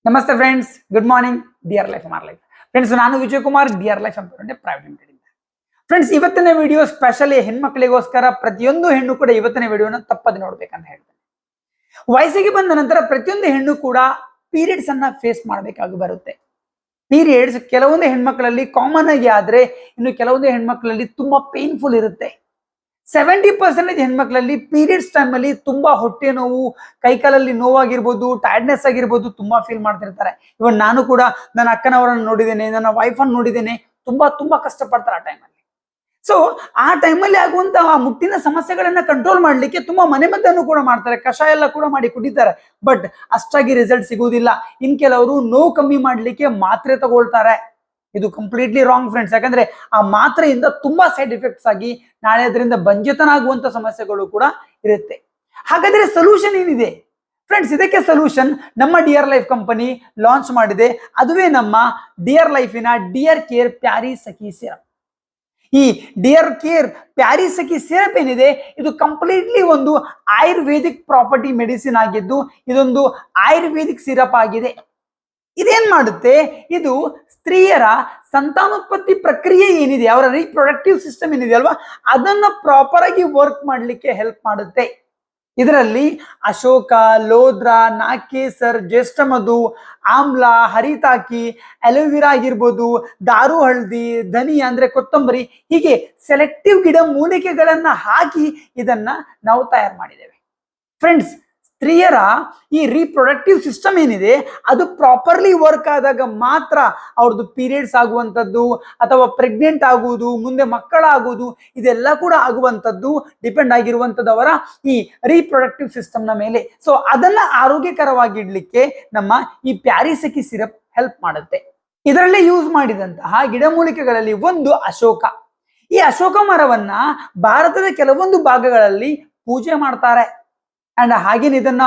ನಮಸ್ತೆ friends, good morning. Dear life ಮಾರ್ life friends, ನಾನು ವಿಜಯ್ ಕುಮಾರ್, ಡಿಯರ್ ಲೈಫ್ ಅಂತ ಪ್ರೈವೇಟ್ ಲಿಮಿಟೆಡ್ ಇಂದ. ಫ್ರೆಂಡ್ಸ್, ಇವತ್ತಿನ ವಿಡಿಯೋ ಸ್ಪೆಷಲಿ ಹೆಣ್ಮಕ್ಳಿಗೋಸ್ಕರ. ಪ್ರತಿಯೊಂದು ಹೆಣ್ಣು ಕೂಡ ಇವತ್ತಿನ ವಿಡಿಯೋನ ತಪ್ಪದೆ ನೋಡ್ಬೇಕಂತ ಹೇಳ್ತೇನೆ. ವಯಸ್ಸಿಗೆ ಬಂದ ನಂತರ ಪ್ರತಿಯೊಂದು ಹೆಣ್ಣು ಕೂಡ ಪೀರಿಯಡ್ಸ್ ಅನ್ನ ಫೇಸ್ ಮಾಡಬೇಕಾಗಿ ಬರುತ್ತೆ. ಪೀರಿಯಡ್ಸ್ ಕೆಲವೊಂದು ಹೆಣ್ಮಕ್ಳಲ್ಲಿ ಕಾಮನ್ ಆಗಿ ಆದ್ರೆ, ಇನ್ನು ಕೆಲವೊಂದು ಹೆಣ್ಮಕ್ಳಲ್ಲಿ ತುಂಬಾ ಪೇನ್ಫುಲ್ ಇರುತ್ತೆ. 70% ಹೆಣ್ಮಕ್ಳಲ್ಲಿ ಪೀರಿಯಡ್ಸ್ ಟೈಮ್ ಅಲ್ಲಿ ತುಂಬಾ ಹೊಟ್ಟೆ ನೋವು, ಕೈಕಾಲಲ್ಲಿ ನೋವಾಗಿರ್ಬೋದು, ಟೈರ್ಡ್ನೆಸ್ ಆಗಿರ್ಬೋದು, ತುಂಬಾ ಫೀಲ್ ಮಾಡ್ತಿರ್ತಾರೆ. ಇವನ್ ನಾನು ಕೂಡ ನನ್ನ ಅಕ್ಕನವರನ್ನು ನೋಡಿದ್ದೇನೆ, ನನ್ನ ವೈಫ್ ಅನ್ನು ನೋಡಿದ್ದೇನೆ. ತುಂಬಾ ಕಷ್ಟಪಡ್ತಾರೆ ಆ ಟೈಮಲ್ಲಿ. ಸೊ ಆ ಟೈಮಲ್ಲಿ ಆಗುವಂತಹ ಮುಟ್ಟಿನ ಸಮಸ್ಯೆಗಳನ್ನ ಕಂಟ್ರೋಲ್ ಮಾಡ್ಲಿಕ್ಕೆ ತುಂಬಾ ಮನೆಮದ್ದನ್ನು ಕೂಡ ಮಾಡ್ತಾರೆ, ಕಷಾಯ ಎಲ್ಲ ಕೂಡ ಮಾಡಿ ಕುಡಿತಾರೆ. ಬಟ್ ಅಷ್ಟಾಗಿ ರಿಸಲ್ಟ್ ಸಿಗುವುದಿಲ್ಲ. ಇನ್ ಕೆಲವರು ನೋವು ಕಮ್ಮಿ ಮಾಡ್ಲಿಕ್ಕೆ ಮಾತ್ರೆ ತಗೊಳ್ತಾರೆ. ಇದು ಕಂಪ್ಲೀಟ್ಲಿ ರಾಂಗ್ ಫ್ರೆಂಡ್ಸ್. ಯಾಕಂದ್ರೆ ಆ ಮಾತ್ರೆಯಿಂದ ತುಂಬಾ ಸೈಡ್ ಎಫೆಕ್ಟ್ಸ್ ಆಗಿ ನಾಳೆ ಅದರಿಂದ ಬಂಜೆತನ ಆಗುವಂತ ಸಮಸ್ಯೆಗಳು ಕೂಡ ಇರುತ್ತೆ. ಹಾಗಾದ್ರೆ ಸೊಲ್ಯೂಷನ್ ಏನಿದೆ ಫ್ರೆಂಡ್ಸ್? ಇದಕ್ಕೆ ಸೊಲ್ಯೂಷನ್ ನಮ್ಮ ಡಿಯರ್ ಲೈಫ್ ಕಂಪನಿ ಲಾಂಚ್ ಮಾಡಿದೆ. ಅದುವೇ ನಮ್ಮ ಡಿಯರ್ ಲೈಫಿನ ಡಿಯರ್ ಕೇರ್ ಪ್ಯಾರಿ ಸಖಿ ಸಿರಪ್. ಈ ಡಿಯರ್ ಕೇರ್ ಪ್ಯಾರಿ ಸಖಿ ಸಿರಪ್ ಏನಿದೆ, ಇದು ಕಂಪ್ಲೀಟ್ಲಿ ಒಂದು ಆಯುರ್ವೇದಿಕ್ ಪ್ರಾಪರ್ಟಿ ಮೆಡಿಸಿನ್ ಆಗಿದ್ದು, ಇದೊಂದು ಆಯುರ್ವೇದಿಕ್ ಸಿರಪ್ ಆಗಿದೆ. ಇದೇನ್ ಮಾಡುತ್ತೆ? ಇದು ಸ್ತ್ರೀಯರ ಸಂತಾನೋತ್ಪತ್ತಿ ಪ್ರಕ್ರಿಯೆ ಏನಿದೆ, ಅವರ ರೀಪ್ರೊಡಕ್ಟಿವ್ ಸಿಸ್ಟಮ್ ಏನಿದೆ ಅಲ್ವಾ, ಅದನ್ನ ಪ್ರಾಪರ್ ಆಗಿ ವರ್ಕ್ ಮಾಡ್ಲಿಕ್ಕೆ ಹೆಲ್ಪ್ ಮಾಡುತ್ತೆ. ಇದರಲ್ಲಿ ಅಶೋಕ, ಲೋದ್ರ, ನಾಕೇಸರ್, ಜ್ಯೇಷ್ಠಮಧು, ಆಮ್ಲ, ಹರಿತಾಕಿ, ಅಲೋವಿರಾ ಆಗಿರ್ಬೋದು, ದಾರು ಹಳದಿ, ಧನಿಯಾ ಅಂದ್ರೆ ಕೊತ್ತಂಬರಿ, ಹೀಗೆ ಸೆಲೆಕ್ಟಿವ್ ಗಿಡ ಮೂಲಿಕೆಗಳನ್ನ ಹಾಕಿ ಇದನ್ನ ನಾವು ತಯಾರು ಮಾಡಿದ್ದೇವೆ. ಫ್ರೆಂಡ್ಸ್, ಸ್ತ್ರೀಯರ ಈ ರೀಪ್ರೊಡಕ್ಟಿವ್ ಸಿಸ್ಟಮ್ ಏನಿದೆ ಅದು ಪ್ರಾಪರ್ಲಿ ವರ್ಕ್ ಆದಾಗ ಮಾತ್ರ ಅವ್ರದ್ದು ಪೀರಿಯಡ್ಸ್ ಆಗುವಂಥದ್ದು ಅಥವಾ ಪ್ರೆಗ್ನೆಂಟ್ ಆಗುವುದು, ಮುಂದೆ ಮಕ್ಕಳಾಗುವುದು, ಇದೆಲ್ಲ ಕೂಡ ಆಗುವಂಥದ್ದು ಡಿಪೆಂಡ್ ಆಗಿರುವಂಥದ್ದು ಅವರ ಈ ರೀಪ್ರೊಡಕ್ಟಿವ್ ಸಿಸ್ಟಮ್ನ ಮೇಲೆ. ಸೊ ಅದನ್ನ ಆರೋಗ್ಯಕರವಾಗಿಡ್ಲಿಕ್ಕೆ ನಮ್ಮ ಈ ಪ್ಯಾರಿ ಸಖಿ ಸಿರಪ್ ಹೆಲ್ಪ್ ಮಾಡುತ್ತೆ. ಇದರಲ್ಲಿ ಯೂಸ್ ಮಾಡಿದಂತಹ ಗಿಡಮೂಲಿಕೆಗಳಲ್ಲಿ ಒಂದು ಅಶೋಕ. ಈ ಅಶೋಕ ಮರವನ್ನ ಭಾರತದ ಕೆಲವೊಂದು ಭಾಗಗಳಲ್ಲಿ ಪೂಜೆ ಮಾಡ್ತಾರೆ. ಅಂಡ್ ಹಾಗೇನೆ ಇದನ್ನ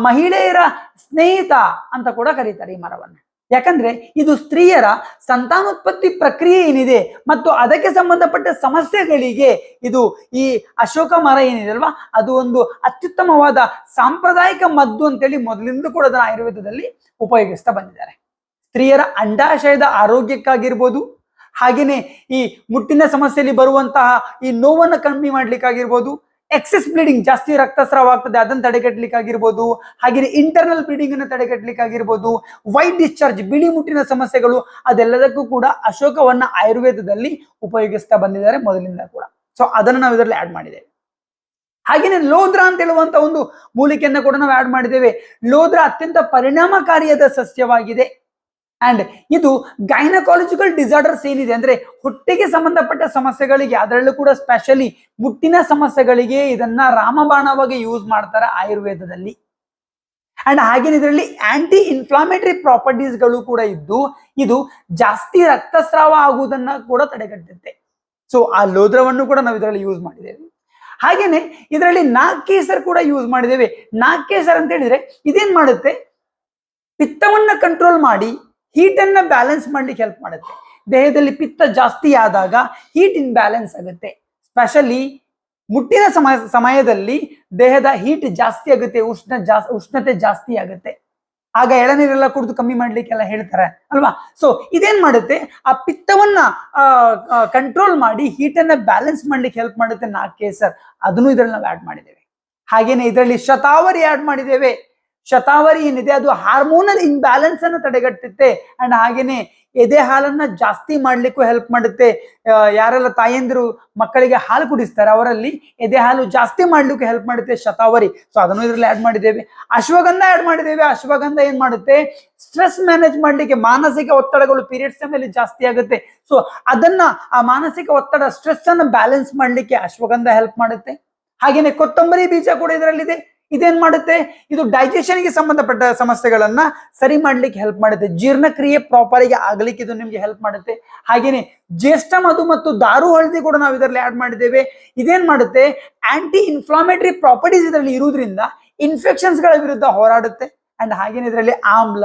ಮಹಿಳೆಯರ ಸ್ನೇಹಿತ ಅಂತ ಕೂಡ ಕರೀತಾರೆ ಈ ಮರವನ್ನ. ಯಾಕಂದ್ರೆ ಇದು ಸ್ತ್ರೀಯರ ಸಂತಾನೋತ್ಪತ್ತಿ ಪ್ರಕ್ರಿಯೆ ಏನಿದೆ ಮತ್ತು ಅದಕ್ಕೆ ಸಂಬಂಧಪಟ್ಟ ಸಮಸ್ಯೆಗಳಿಗೆ ಇದು ಈ ಅಶೋಕ ಮರ ಏನಿದೆ ಅಲ್ವಾ, ಅದು ಒಂದು ಅತ್ಯುತ್ತಮವಾದ ಸಾಂಪ್ರದಾಯಿಕ ಮದ್ದು ಅಂತೇಳಿ ಮೊದಲಿಂದ ಕೂಡ ಅದನ್ನ ಆಯುರ್ವೇದದಲ್ಲಿ ಉಪಯೋಗಿಸ್ತಾ ಬಂದಿದ್ದಾರೆ. ಸ್ತ್ರೀಯರ ಅಂಡಾಶಯದ ಆರೋಗ್ಯಕ್ಕಾಗಿರ್ಬೋದು, ಹಾಗೇನೆ ಈ ಮುಟ್ಟಿನ ಸಮಸ್ಯೆಯಲ್ಲಿ ಬರುವಂತಹ ಈ ನೋವನ್ನು ಕಮ್ಮಿ ಮಾಡ್ಲಿಕ್ಕಾಗಿರ್ಬೋದು, ಎಕ್ಸೆಸ್ ಬ್ಲೀಡಿಂಗ್, ಜಾಸ್ತಿ ರಕ್ತಸ್ರಾವ ಆಗ್ತದೆ ಅದನ್ನು ತಡೆಗಟ್ಟಲಿಕ್ಕಾಗಿರ್ಬೋದು, ಹಾಗೆ ಇಂಟರ್ನಲ್ ಬ್ಲೀಡಿಂಗ್ ಅನ್ನು ತಡೆಗಟ್ಟಲಿಕ್ಕಾಗಿರ್ಬೋದು, ವೈಟ್ ಡಿಸ್ಚಾರ್ಜ್, ಬಿಳಿ ಮುಟ್ಟಿನ ಸಮಸ್ಯೆಗಳು, ಅದೆಲ್ಲದಕ್ಕೂ ಕೂಡ ಅಶೋಕವನ್ನ ಆಯುರ್ವೇದದಲ್ಲಿ ಉಪಯೋಗಿಸ್ತಾ ಬಂದಿದ್ದಾರೆ ಮೊದಲಿಂದ ಕೂಡ. ಸೊ ಅದನ್ನು ನಾವು ಇದರಲ್ಲಿ ಆಡ್ ಮಾಡಿದ್ದೇವೆ. ಹಾಗೇನೆ ಲೋದ್ರ ಅಂತ ಹೇಳುವಂತ ಒಂದು ಮೂಲಿಕೆಯನ್ನ ಕೂಡ ನಾವು ಆಡ್ ಮಾಡಿದ್ದೇವೆ. ಲೋದ್ರ ಅತ್ಯಂತ ಪರಿಣಾಮಕಾರಿಯಾದ ಸಸ್ಯವಾಗಿದೆ. ಅಂಡ್ ಇದು ಗೈನಕಾಲಜಿಕಲ್ ಡಿಸಾರ್ಡರ್ಸ್ ಏನಿದೆ ಅಂದ್ರೆ ಹೊಟ್ಟೆಗೆ ಸಂಬಂಧಪಟ್ಟ ಸಮಸ್ಯೆಗಳಿಗೆ, ಅದರಲ್ಲೂ ಕೂಡ ಸ್ಪೆಷಲಿ ಮುಟ್ಟಿನ ಸಮಸ್ಯೆಗಳಿಗೆ ಇದನ್ನ ರಾಮಬಾಣವಾಗಿ ಯೂಸ್ ಮಾಡ್ತಾರೆ ಆಯುರ್ವೇದದಲ್ಲಿ. ಅಂಡ್ ಹಾಗೇನೆ ಇದರಲ್ಲಿ ಆಂಟಿ ಇನ್ಫ್ಲಾಮೇಟರಿ ಪ್ರಾಪರ್ಟೀಸ್ಗಳು ಕೂಡ ಇದ್ದು, ಇದು ಜಾಸ್ತಿ ರಕ್ತಸ್ರಾವ ಆಗುವುದನ್ನ ಕೂಡ ತಡೆಗಟ್ಟುತ್ತೆ. ಸೊ ಆ ಲೋದ್ರವನ್ನು ಕೂಡ ನಾವು ಇದರಲ್ಲಿ ಯೂಸ್ ಮಾಡಿದ್ದೇವೆ. ಹಾಗೇನೆ ಇದರಲ್ಲಿ ನಾಗಕೇಸರ್ ಕೂಡ ಯೂಸ್ ಮಾಡಿದ್ದೇವೆ. ನಾಗಕೇಸರ್ ಅಂತ ಹೇಳಿದ್ರೆ ಇದೇನ್ ಮಾಡುತ್ತೆ? ಪಿತ್ತವನ್ನ ಕಂಟ್ರೋಲ್ ಮಾಡಿ ಹೀಟ್ ಅನ್ನ ಬ್ಯಾಲೆನ್ಸ್ ಮಾಡ್ಲಿಕ್ಕೆ ಹೆಲ್ಪ್ ಮಾಡುತ್ತೆ. ದೇಹದಲ್ಲಿ ಪಿತ್ತ ಜಾಸ್ತಿ ಆದಾಗ ಹೀಟ್ ಇನ್ ಬ್ಯಾಲೆನ್ಸ್ ಆಗುತ್ತೆ. ಸ್ಪೆಷಲಿ ಮುಟ್ಟಿನ ಸಮಯದಲ್ಲಿ ದೇಹದ ಹೀಟ್ ಜಾಸ್ತಿ ಆಗುತ್ತೆ, ಉಷ್ಣತೆ ಜಾಸ್ತಿ ಆಗುತ್ತೆ. ಆಗ ಎಳನೀರೆಲ್ಲ ಕುಡಿದು ಕಮ್ಮಿ ಮಾಡ್ಲಿಕ್ಕೆಲ್ಲ ಹೇಳ್ತಾರೆ ಅಲ್ವಾ. ಸೊ ಇದೇನ್ ಮಾಡುತ್ತೆ? ಆ ಪಿತ್ತವನ್ನ ಕಂಟ್ರೋಲ್ ಮಾಡಿ ಹೀಟ್ ಅನ್ನ ಬ್ಯಾಲೆನ್ಸ್ ಮಾಡ್ಲಿಕ್ಕೆ ಹೆಲ್ಪ್ ಮಾಡುತ್ತೆ ನಾಗಕೇಸರ್. ಅದನ್ನು ಇದರಲ್ಲಿ ನಾವು ಆಡ್ ಮಾಡಿದ್ದೇವೆ. ಹಾಗೇನೆ ಇದರಲ್ಲಿ ಶತಾವರಿ ಆಡ್ ಮಾಡಿದ್ದೇವೆ. ಶತಾವರಿ ಏನಿದೆ ಅದು ಹಾರ್ಮೋನಲ್ ಇನ್ಬ್ಯಾಲೆನ್ಸ್ ಅನ್ನು ತಡೆಗಟ್ಟುತ್ತೆ. ಅಂಡ್ ಹಾಗೇನೆ ಎದೆ ಹಾಲನ್ನ ಜಾಸ್ತಿ ಮಾಡ್ಲಿಕ್ಕೂ ಹೆಲ್ಪ್ ಮಾಡುತ್ತೆ. ಯಾರೆಲ್ಲ ತಾಯಂದಿರು ಮಕ್ಕಳಿಗೆ ಹಾಲು ಕುಡಿಸ್ತಾರೆ ಅವರಲ್ಲಿ ಎದೆ ಹಾಲು ಜಾಸ್ತಿ ಮಾಡ್ಲಿಕ್ಕೂ ಹೆಲ್ಪ್ ಮಾಡುತ್ತೆ ಶತಾವರಿ. ಸೊ ಅದನ್ನು ಇದರಲ್ಲಿ ಆಡ್ ಮಾಡಿದ್ದೇವೆ. ಅಶ್ವಗಂಧ ಆಡ್ ಮಾಡಿದ್ದೇವೆ. ಅಶ್ವಗಂಧ ಏನ್ ಮಾಡುತ್ತೆ? ಸ್ಟ್ರೆಸ್ ಮ್ಯಾನೇಜ್ ಮಾಡ್ಲಿಕ್ಕೆ, ಮಾನಸಿಕ ಒತ್ತಡಗಳು ಪೀರಿಯಡ್ಸ್ ಟೈಮಲ್ಲಿ ಜಾಸ್ತಿ ಆಗುತ್ತೆ, ಸೊ ಅದನ್ನ ಆ ಮಾನಸಿಕ ಒತ್ತಡ, ಸ್ಟ್ರೆಸ್ ಅನ್ನ ಬ್ಯಾಲೆನ್ಸ್ ಮಾಡ್ಲಿಕ್ಕೆ ಅಶ್ವಗಂಧ ಹೆಲ್ಪ್ ಮಾಡುತ್ತೆ. ಹಾಗೇನೆ ಕೊತ್ತಂಬರಿ ಬೀಜ ಕೂಡ ಇದರಲ್ಲಿದೆ. ಇದೇನ್ ಮಾಡುತ್ತೆ? ಇದು ಡೈಜೆಷನ್ಗೆ ಸಂಬಂಧಪಟ್ಟ ಸಮಸ್ಯೆಗಳನ್ನ ಸರಿ ಮಾಡ್ಲಿಕ್ಕೆ ಹೆಲ್ಪ್ ಮಾಡುತ್ತೆ. ಜೀರ್ಣಕ್ರಿಯೆ ಪ್ರಾಪರ್ ಆಗಿ ಆಗ್ಲಿಕ್ಕೆ ಇದು ನಿಮ್ಗೆ ಹೆಲ್ಪ್ ಮಾಡುತ್ತೆ. ಹಾಗೇನೆ ಜ್ಯೇಷ್ಠಮಧು ಮತ್ತು ದಾರು ಹಳದಿ ಕೂಡ ನಾವು ಇದರಲ್ಲಿ ಆಡ್ ಮಾಡಿದ್ದೇವೆ. ಇದೇನ್ ಮಾಡುತ್ತೆ? ಆಂಟಿ ಇನ್ಫ್ಲಾಮೇಟರಿ ಪ್ರಾಪರ್ಟೀಸ್ ಇದರಲ್ಲಿ ಇರುವುದರಿಂದ ಇನ್ಫೆಕ್ಷನ್ಸ್ ಗಳ ವಿರುದ್ಧ ಹೋರಾಡುತ್ತೆ. ಅಂಡ್ ಹಾಗೇನೆ ಇದರಲ್ಲಿ ಆಮ್ಲ,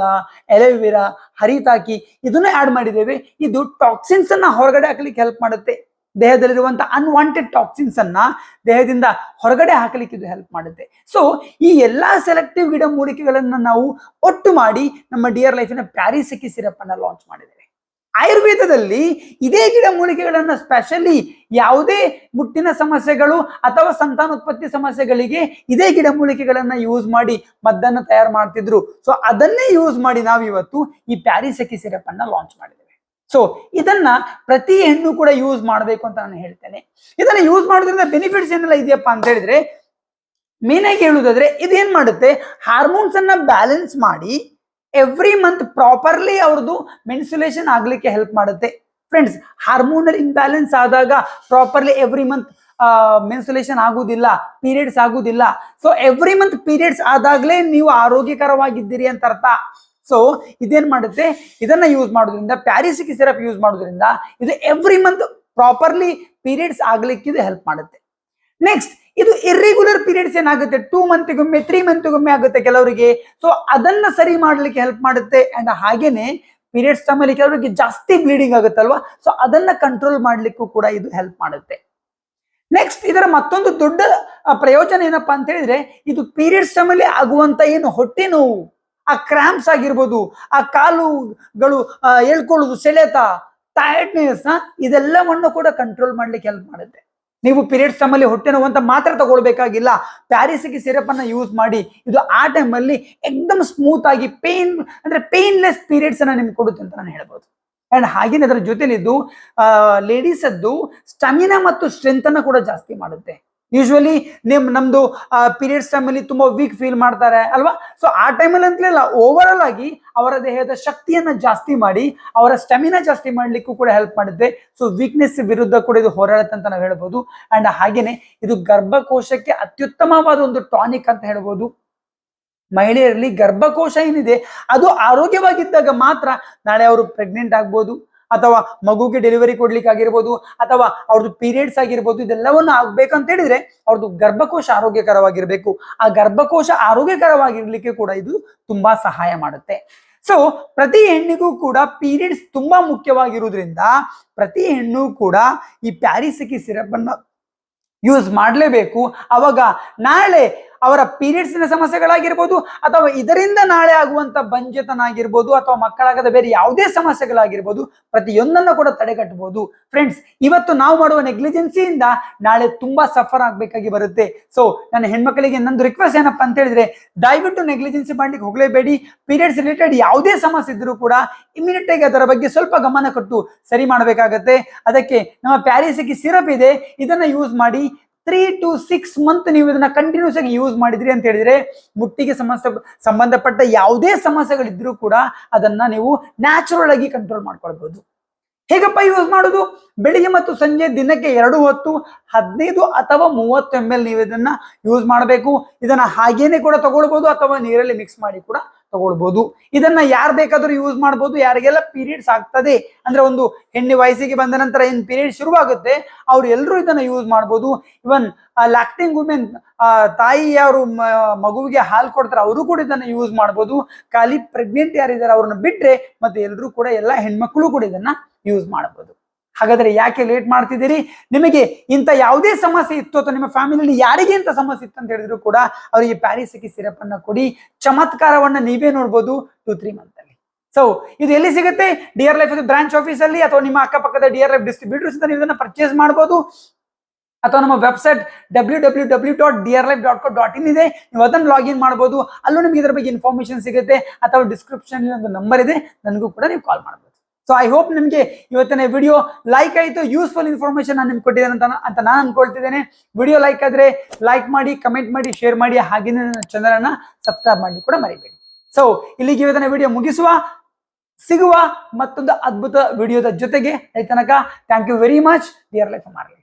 ಅಲೋವಿರಾ, ಹರಿತಾಕಿ ಇದನ್ನ ಆಡ್ ಮಾಡಿದ್ದೇವೆ. ಇದು ಟಾಕ್ಸಿನ್ಸ್ ಅನ್ನ ಹೊರಗಡೆ ಹಾಕ್ಲಿಕ್ಕೆ ಹೆಲ್ಪ್ ಮಾಡುತ್ತೆ. ದೇಹದಲ್ಲಿರುವಂತಹ ಅನ್ವಾಂಟೆಡ್ ಟಾಕ್ಸಿನ್ಸ್ ಅನ್ನ ದೇಹದಿಂದ ಹೊರಗಡೆ ಹಾಕಲಿಕ್ಕೆ ಇದು ಹೆಲ್ಪ್ ಮಾಡುತ್ತೆ. ಸೊ ಈ ಎಲ್ಲಾ ಸೆಲೆಕ್ಟಿವ್ ಗಿಡಮೂಲಿಕೆಗಳನ್ನ ನಾವು ಒಟ್ಟು ಮಾಡಿ ನಮ್ಮ ಡಿಯರ್ ಲೈಫಿನ ಪ್ಯಾರಿಸೆಕಿ ಸಿರಪ್ ಅನ್ನ ಲಾಂಚ್ ಮಾಡಿದ್ದೇವೆ. ಆಯುರ್ವೇದದಲ್ಲಿ ಇದೇ ಗಿಡಮೂಲಿಕೆಗಳನ್ನ ಸ್ಪೆಷಲಿ ಯಾವುದೇ ಮುಟ್ಟಿನ ಸಮಸ್ಯೆಗಳು ಅಥವಾ ಸಂತಾನೋತ್ಪತ್ತಿ ಸಮಸ್ಯೆಗಳಿಗೆ ಇದೇ ಗಿಡಮೂಲಿಕೆಗಳನ್ನ ಯೂಸ್ ಮಾಡಿ ಮದ್ದನ್ನು ತಯಾರು ಮಾಡ್ತಿದ್ರು. ಸೊ ಅದನ್ನೇ ಯೂಸ್ ಮಾಡಿ ನಾವು ಇವತ್ತು ಈ ಪ್ಯಾರಿಸೆಕಿ ಸಿರಪ್ ಅನ್ನ ಲಾಂಚ್ ಮಾಡಿದ್ದೇವೆ. ಸೊ ಇದನ್ನ ಪ್ರತಿ ಹೆಣ್ಣು ಕೂಡ ಯೂಸ್ ಮಾಡಬೇಕು ಅಂತ ನಾನು ಹೇಳ್ತೇನೆ. ಇದನ್ನ ಯೂಸ್ ಮಾಡೋದ್ರಿಂದ ಬೆನಿಫಿಟ್ಸ್ ಏನೆಲ್ಲ ಇದೆಯಪ್ಪ ಅಂತ ಹೇಳಿದ್ರೆ, ಮೇನ್ ಆಗಿ ಹೇಳುವುದಾದ್ರೆ ಇದೇನ್ ಮಾಡುತ್ತೆ, ಹಾರ್ಮೋನ್ಸ್ ಅನ್ನ ಬ್ಯಾಲೆನ್ಸ್ ಮಾಡಿ ಎವ್ರಿ ಮಂತ್ ಪ್ರಾಪರ್ಲಿ ಅವ್ರದ್ದು ಮೆನ್ಸುಲೇಷನ್ ಆಗ್ಲಿಕ್ಕೆ ಹೆಲ್ಪ್ ಮಾಡುತ್ತೆ. ಫ್ರೆಂಡ್ಸ್, ಹಾರ್ಮೋನಲ್ ಇಂಬ್ಯಾಲೆನ್ಸ್ ಆದಾಗ ಪ್ರಾಪರ್ಲಿ ಎವ್ರಿ ಮಂತ್ ಮೆನ್ಸುಲೇಷನ್ ಆಗುದಿಲ್ಲ, ಪೀರಿಯಡ್ಸ್ ಆಗುದಿಲ್ಲ. ಸೊ ಎವ್ರಿ ಮಂತ್ ಪೀರಿಯಡ್ಸ್ ಆದಾಗ್ಲೇ ನೀವು ಆರೋಗ್ಯಕರವಾಗಿದ್ದೀರಿ ಅಂತ ಅರ್ಥ. ಸೊ ಇದೇನ್ ಮಾಡುತ್ತೆ, ಇದನ್ನ ಯೂಸ್ ಮಾಡೋದ್ರಿಂದ, ಪ್ಯಾರಿಸೆಕಿ ಸಿರಪ್ ಯೂಸ್ ಮಾಡೋದ್ರಿಂದ ಇದು ಎವ್ರಿ ಮಂತ್ ಪ್ರಾಪರ್ಲಿ ಪೀರಿಯಡ್ಸ್ ಆಗ್ಲಿಕ್ಕೆ ಇದು ಹೆಲ್ಪ್ ಮಾಡುತ್ತೆ. ನೆಕ್ಸ್ಟ್, ಇದು ಇರ್ರೆಗ್ಯುಲರ್ ಪೀರಿಯಡ್ಸ್ ಏನಾಗುತ್ತೆ, 2 ಮಂತ್ಗೊಮ್ಮೆ 3 ಮಂತ್ಗೊಮ್ಮೆ ಆಗುತ್ತೆ ಕೆಲವರಿಗೆ. ಸೊ ಅದನ್ನ ಸರಿ ಮಾಡ್ಲಿಕ್ಕೆ ಹೆಲ್ಪ್ ಮಾಡುತ್ತೆ. ಅಂಡ್ ಹಾಗೇನೆ ಪೀರಿಯಡ್ಸ್ ಟೈಮಲ್ಲಿ ಕೆಲವರಿಗೆ ಜಾಸ್ತಿ ಬ್ಲೀಡಿಂಗ್ ಆಗುತ್ತಲ್ವಾ, ಸೊ ಅದನ್ನ ಕಂಟ್ರೋಲ್ ಮಾಡ್ಲಿಕ್ಕೂ ಕೂಡ ಇದು ಹೆಲ್ಪ್ ಮಾಡುತ್ತೆ. ನೆಕ್ಸ್ಟ್, ಇದರ ಮತ್ತೊಂದು ದೊಡ್ಡ ಪ್ರಯೋಜನ ಏನಪ್ಪಾ ಅಂತ ಹೇಳಿದ್ರೆ, ಇದು ಪೀರಿಯಡ್ಸ್ ಟೈಮಲ್ಲಿ ಆಗುವಂತ ಏನು ಹೊಟ್ಟೆ ನೋವು, ಆ ಕ್ರಾಂಪ್ಸ್ ಆಗಿರ್ಬೋದು, ಆ ಕಾಲುಗಳು ಹೇಳ್ಕೊಳ್ಳೋದು, ಸೆಳೆತ, ಟೈರ್ಡ್ನೆಸ್, ಇದೆಲ್ಲವನ್ನು ಕೂಡ ಕಂಟ್ರೋಲ್ ಮಾಡ್ಲಿಕ್ಕೆ ಹೆಲ್ಪ್ ಮಾಡುತ್ತೆ. ನೀವು ಪೀರಿಯಡ್ಸ್ ಟೈಮಲ್ಲಿ ಹೊಟ್ಟೆ ನೋವು ಅಂತ ಮಾತ್ರ ತಗೊಳ್ಬೇಕಾಗಿಲ್ಲ. ಪ್ಯಾರಿಸೆಕಿ ಸಿರಪ್ ಅನ್ನ ಯೂಸ್ ಮಾಡಿ ಇದು ಆ ಟೈಮಲ್ಲಿ ಎಕ್ದಮ್ ಸ್ಮೂತ್ ಆಗಿ ಪೇನ್ಲೆಸ್ ಪೀರಿಯಡ್ಸ್ ಅನ್ನ ನಿಮ್ಗೆ ಕೊಡುತ್ತೆ ಅಂತ ನಾನು ಹೇಳ್ಬೋದು. ಅಂಡ್ ಹಾಗೇನೆ ಅದರ ಜೊತೆಲಿ ಇದು ಲೇಡೀಸ್ ಅದ್ದು ಸ್ಟಮಿನಾ ಮತ್ತು ಸ್ಟ್ರೆಂತ್ ಅನ್ನ ಕೂಡ ಜಾಸ್ತಿ ಮಾಡುತ್ತೆ. ಯೂಶುವಲಿ ನಮ್ದು ಪೀರಿಯಡ್ಸ್ ಟೈಮಲ್ಲಿ ತುಂಬಾ ವೀಕ್ ಫೀಲ್ ಮಾಡ್ತಾರೆ ಅಲ್ವಾ. ಸೊ ಆ ಟೈಮಲ್ಲಿ ಅಂತಲೇ ಓವರ್ ಆಲ್ ಆಗಿ ಅವರ ದೇಹದ ಶಕ್ತಿಯನ್ನ ಜಾಸ್ತಿ ಮಾಡಿ ಅವರ ಸ್ಟಮಿನಾ ಜಾಸ್ತಿ ಮಾಡ್ಲಿಕ್ಕೂ ಕೂಡ ಹೆಲ್ಪ್ ಮಾಡುತ್ತೆ. ಸೊ ವೀಕ್ನೆಸ್ ವಿರುದ್ಧ ಕೂಡ ಇದು ಹೋರಾಡುತ್ತೆ ಅಂತ ನಾವು ಹೇಳ್ಬೋದು. ಅಂಡ್ ಹಾಗೇನೆ ಇದು ಗರ್ಭಕೋಶಕ್ಕೆ ಅತ್ಯುತ್ತಮವಾದ ಒಂದು ಟಾನಿಕ್ ಅಂತ ಹೇಳ್ಬೋದು. ಮಹಿಳೆಯರಲ್ಲಿ ಗರ್ಭಕೋಶ ಏನಿದೆ ಅದು ಆರೋಗ್ಯವಾಗಿದ್ದಾಗ ಮಾತ್ರ ನಾಳೆ ಅವರು ಪ್ರೆಗ್ನೆಂಟ್ ಆಗ್ಬೋದು, ಅಥವಾ ಮಗುಗೆ ಡೆಲಿವರಿ ಕೊಡ್ಲಿಕ್ಕೆ ಆಗಿರ್ಬೋದು, ಅಥವಾ ಅವ್ರದ್ದು ಪೀರಿಯಡ್ಸ್ ಆಗಿರ್ಬೋದು. ಇದೆಲ್ಲವನ್ನು ಆಗ್ಬೇಕಂತ ಹೇಳಿದ್ರೆ ಅವ್ರದ್ದು ಗರ್ಭಕೋಶ ಆರೋಗ್ಯಕರವಾಗಿರ್ಬೇಕು. ಆ ಗರ್ಭಕೋಶ ಆರೋಗ್ಯಕರವಾಗಿರ್ಲಿಕ್ಕೆ ಕೂಡ ಇದು ತುಂಬಾ ಸಹಾಯ ಮಾಡುತ್ತೆ. ಸೊ ಪ್ರತಿ ಹೆಣ್ಣಿಗೂ ಕೂಡ ಪೀರಿಯಡ್ಸ್ ತುಂಬಾ ಮುಖ್ಯವಾಗಿರುವುದರಿಂದ ಪ್ರತಿ ಹೆಣ್ಣು ಕೂಡ ಈ ಪ್ಯಾರಿಸೆಕಿ ಸಿರಪ್ ಅನ್ನ ಯೂಸ್ ಮಾಡಲೇಬೇಕು. ಅವಾಗ ನಾಳೆ ಅವರ ಪೀರಿಯಡ್ಸ್ನ ಸಮಸ್ಯೆಗಳಾಗಿರ್ಬೋದು, ಅಥವಾ ಇದರಿಂದ ನಾಳೆ ಆಗುವಂತ ಬಂಜೆತನ ಆಗಿರ್ಬೋದು, ಅಥವಾ ಮಕ್ಕಳಾಗದ ಬೇರೆ ಯಾವುದೇ ಸಮಸ್ಯೆಗಳಾಗಿರ್ಬೋದು, ಪ್ರತಿಯೊಂದನ್ನು ಕೂಡ ತಡೆಗಟ್ಟಬಹುದು. ಫ್ರೆಂಡ್ಸ್, ಇವತ್ತು ನಾವು ಮಾಡುವ ನೆಗ್ಲಿಜೆನ್ಸಿಯಿಂದ ನಾಳೆ ತುಂಬಾ ಸಫರ್ ಆಗ್ಬೇಕಾಗಿ ಬರುತ್ತೆ. ಸೊ ನನ್ನ ಹೆಣ್ಮಕ್ಳಿಗೆ ನಂದು ರಿಕ್ವೆಸ್ಟ್ ಏನಪ್ಪಾ ಅಂತ ಹೇಳಿದ್ರೆ, ದಯವಿಟ್ಟು ನೆಗ್ಲಿಜೆನ್ಸಿ ಮಾಡ್ಲಿಕ್ಕೆ ಹೋಗ್ಲೇಬೇಡಿ. ಪೀರಿಯಡ್ಸ್ ರಿಲೇಟೆಡ್ ಯಾವುದೇ ಸಮಸ್ಯೆ ಇದ್ರೂ ಕೂಡ ಇಮಿಡಿಯೇಟ್ ಆಗಿ ಅದರ ಬಗ್ಗೆ ಸ್ವಲ್ಪ ಗಮನ ಕೊಟ್ಟು ಸರಿ ಮಾಡಬೇಕಾಗತ್ತೆ. ಅದಕ್ಕೆ ನಮ್ಮ ಪ್ಯಾರಿಸೆಕಿ ಸಿರಪ್ ಇದೆ, ಇದನ್ನ ಯೂಸ್ ಮಾಡಿ 3 to 6 ಮಂತ್ ನೀವು ಇದನ್ನ ಕಂಟಿನ್ಯೂಸ್ ಆಗಿ ಯೂಸ್ ಮಾಡಿದ್ರಿ ಅಂತ ಹೇಳಿದ್ರೆ ಮುಟ್ಟಿಗೆ ಸಂಬಂಧಪಟ್ಟ ಯಾವುದೇ ಸಮಸ್ಯೆಗಳಿದ್ರೂ ಕೂಡ ಅದನ್ನ ನೀವು ನ್ಯಾಚುರಲ್ ಆಗಿ ಕಂಟ್ರೋಲ್ ಮಾಡ್ಕೊಳ್ಬಹುದು. ಹೇಗಪ್ಪ ಯೂಸ್ ಮಾಡೋದು? ಬೆಳಿಗ್ಗೆ ಮತ್ತು ಸಂಜೆ ದಿನಕ್ಕೆ 2 ಹೊತ್ತು 15 ಅಥವಾ 30 ml ನೀವು ಇದನ್ನ ಯೂಸ್ ಮಾಡಬೇಕು. ಇದನ್ನ ಹಾಗೇನೆ ಕೂಡ ತಗೊಳ್ಬಹುದು, ಅಥವಾ ನೀರಲ್ಲಿ ಮಿಕ್ಸ್ ಮಾಡಿ ಕೂಡ ತಗೊಳ್ಬಹುದು. ಇದನ್ನ ಯಾರು ಬೇಕಾದ್ರೂ ಯೂಸ್ ಮಾಡಬಹುದು. ಯಾರಿಗೆಲ್ಲ ಪೀರಿಯಡ್ಸ್ ಆಗ್ತದೆ ಅಂದ್ರೆ, ಒಂದು ಹೆಣ್ಣು ವಯಸ್ಸಿಗೆ ಬಂದ ನಂತರ ಏನ್ ಪೀರಿಯಡ್ ಶುರುವಾಗುತ್ತೆ ಅವ್ರು ಎಲ್ಲರೂ ಇದನ್ನ ಯೂಸ್ ಮಾಡಬಹುದು. ಇವನ್ ಲ್ಯಾಕ್ಟಿಂಗ್ ವುಮೆನ್, ತಾಯಿ ಯಾರು ಮಗುವಿಗೆ ಹಾಲು ಕೊಡ್ತಾರೆ ಅವರು ಕೂಡ ಇದನ್ನ ಯೂಸ್ ಮಾಡಬಹುದು. ಖಾಲಿ ಪ್ರೆಗ್ನೆಂಟ್ ಯಾರಿದ್ದಾರೆ ಅವ್ರನ್ನ ಬಿಟ್ರೆ ಮತ್ತೆ ಎಲ್ಲರೂ ಕೂಡ, ಎಲ್ಲ ಹೆಣ್ಮಕ್ಳು ಕೂಡ ಇದನ್ನ ಯೂಸ್ ಮಾಡಬಹುದು. ಹಾಗಾದ್ರೆ ಯಾಕೆ ಲೇಟ್ ಮಾಡ್ತಿದ್ದೀರಿ? ನಿಮಗೆ ಇಂಥ ಯಾವುದೇ ಸಮಸ್ಯೆ ಇತ್ತು ಅಥವಾ ನಿಮ್ಮ ಫ್ಯಾಮಿಲಿಯಲ್ಲಿ ಯಾರಿಗೆ ಇಂಥ ಸಮಸ್ಯೆ ಇತ್ತು ಅಂತ ಹೇಳಿದ್ರು ಕೂಡ ಅವರಿಗೆ ಪ್ಯಾರಿಸೆಕಿ ಸಿರಪ್ ಅನ್ನ ಕೊಡಿ. ಚಮತ್ಕಾರವನ್ನ ನೀವೇ ನೋಡ್ಬೋದು 2-3 ಮಂತ್ ಅಲ್ಲಿ. ಸೊ ಇದು ಎಲ್ಲಿ ಸಿಗುತ್ತೆ? ಡಿಯರ್ ಲೈಫ್ ಬ್ರಾಂಚ್ ಆಫೀಸ್ ಅಲ್ಲಿ, ಅಥವಾ ನಿಮ್ಮ ಅಕ್ಕಪಕ್ಕದ ಡಿಯರ್ ಲೈಫ್ ಡಿಸ್ಟ್ರಿಬ್ಯೂಟರ್ಸ್ ನೀವು ಇದನ್ನ ಪರ್ಚೇಸ್ ಮಾಡಬಹುದು. ಅಥವಾ ನಮ್ಮ ವೆಬ್ಸೈಟ್ www.drlife.co.in ಇದೆ, ನೀವು ಅದನ್ನು ಲಾಗಿನ್ ಮಾಡಬಹುದು. ಅಲ್ಲೂ ನಿಮ್ಗೆ ಇದರ ಬಗ್ಗೆ ಇನ್ಫಾರ್ಮೇಶನ್ ಸಿಗುತ್ತೆ. ಅಥವಾ ಡಿಸ್ಕ್ರಿಪ್ಷನ್ ಒಂದು ನಂಬರ್ ಇದೆ, ನನಗೂ ಕೂಡ ನೀವು ಕಾಲ್ ಮಾಡಬಹುದು. ಸೊ ಐ ಹೋಪ್ ನಿಮಗೆ ಇವತ್ತಿನ ವಿಡಿಯೋ ಲೈಕ್ ಆಯಿತು, ಯೂಸ್ಫುಲ್ ಇನ್ಫಾರ್ಮೇಶನ್ ನಾನು ನಿಮ್ಗೆ ಕೊಟ್ಟಿದ್ದೇನೆ ಅಂತ ನಾನು ಅನ್ಕೊಳ್ತಿದ್ದೇನೆ. ವಿಡಿಯೋ ಲೈಕ್ ಆದ್ರೆ ಲೈಕ್ ಮಾಡಿ, ಕಮೆಂಟ್ ಮಾಡಿ, ಶೇರ್ ಮಾಡಿ, ಹಾಗೆ ನನ್ನ ಚಾನೆಲ್ ಅನ್ನ ಸಬ್ಸ್ಕ್ರೈಬ್ ಮಾಡಿ ಕೂಡ ಮರಿಬೇಡಿ. ಸೊ ಇಲ್ಲಿಗೆ ಇವತ್ತಿನ ವಿಡಿಯೋ ಸಿಗುವ ಮತ್ತೊಂದು ಅದ್ಭುತ ವಿಡಿಯೋದ ಜೊತೆಗೆ. ತನಕ thank you very much. Dear life ಮಾರ್ಲಿ.